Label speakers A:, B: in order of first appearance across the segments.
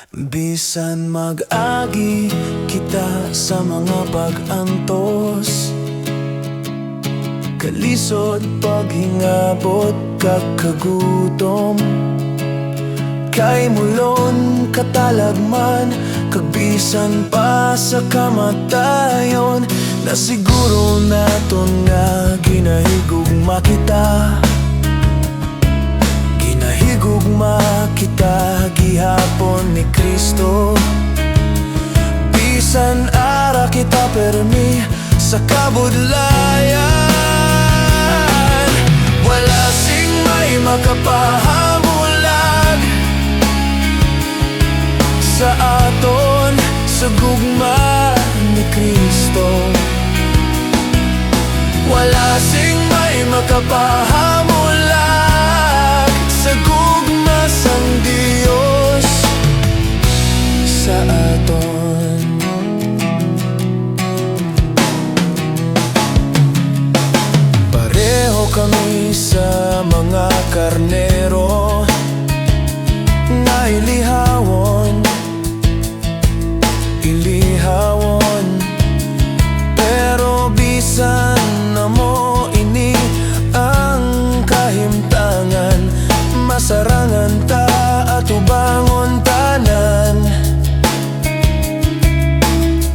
A: Bisan mag-agi kita sa mga pag-antos, kalisod paghingabot kakagutom, kay mulon katalagman, kagbisan pa sa kamatayon. Nasiguro naton nga ginahigugma kita, ginahigugma kita gihapon ni Kristo. Bisan ara kita permi sa kabudlayan, wala sing may makapahamulag sa aton sa gugma ni Kristo. Wala sing may makapahamulag sa gugma sang Dios sa aton. Pareho kami sa mga karnero nga ilihawon, pero bisan na mo ini ang kahimtangan, masarangan ta at ubangon tanan,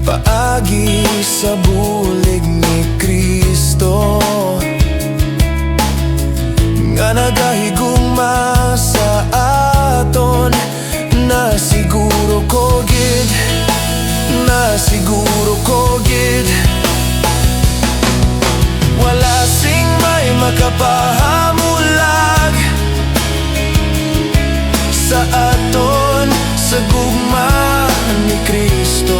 A: paagi sa bulig ni Kristo nga nagahigugma sa aton. Nasiguro ko gid, nasiguro ko gid, wala sing may makapahamulag sa aton sa gugma ni Kristo.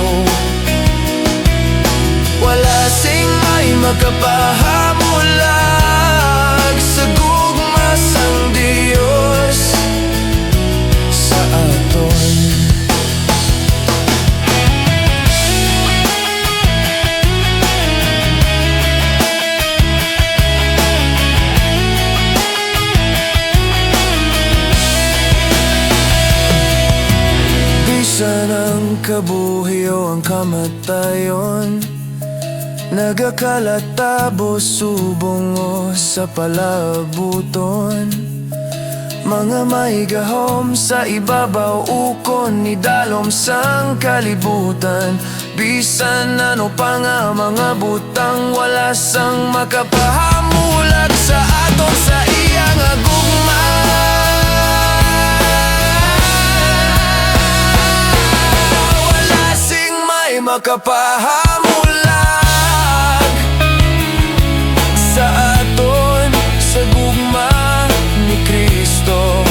A: Wala sing may makapahamulag sa gugma sang Dios sa aton. Bisan ang kabuhio ang kamatayon, nagakalatabo subong sa palabuton. Mga maigahom sa ibabaw ukon ni dalom sang kalibutan. Bisan ano pa nga mga butang, wala sang makapahamulag sa aton sa iyang agugma. Wala sing may makapahamulag sa aton sa gugma ni Kristo.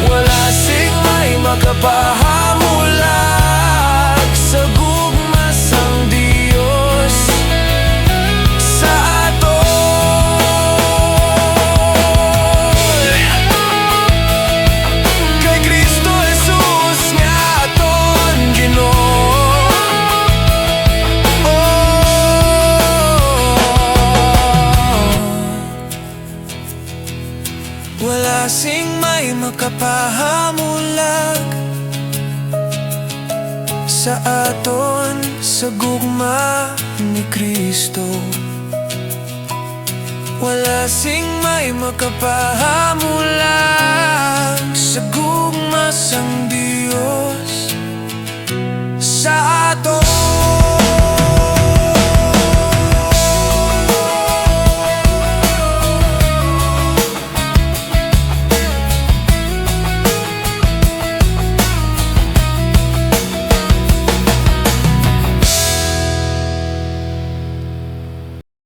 A: Wala sing may makapahamulag sa gugma sang Dios sa aton. Kay Kristo Jesus nga aton Ginoo. Wala sing may makapahamulag sa aton sa gugma ni Kristo. Wala sing may makapahamulag sa gugma sang Dios.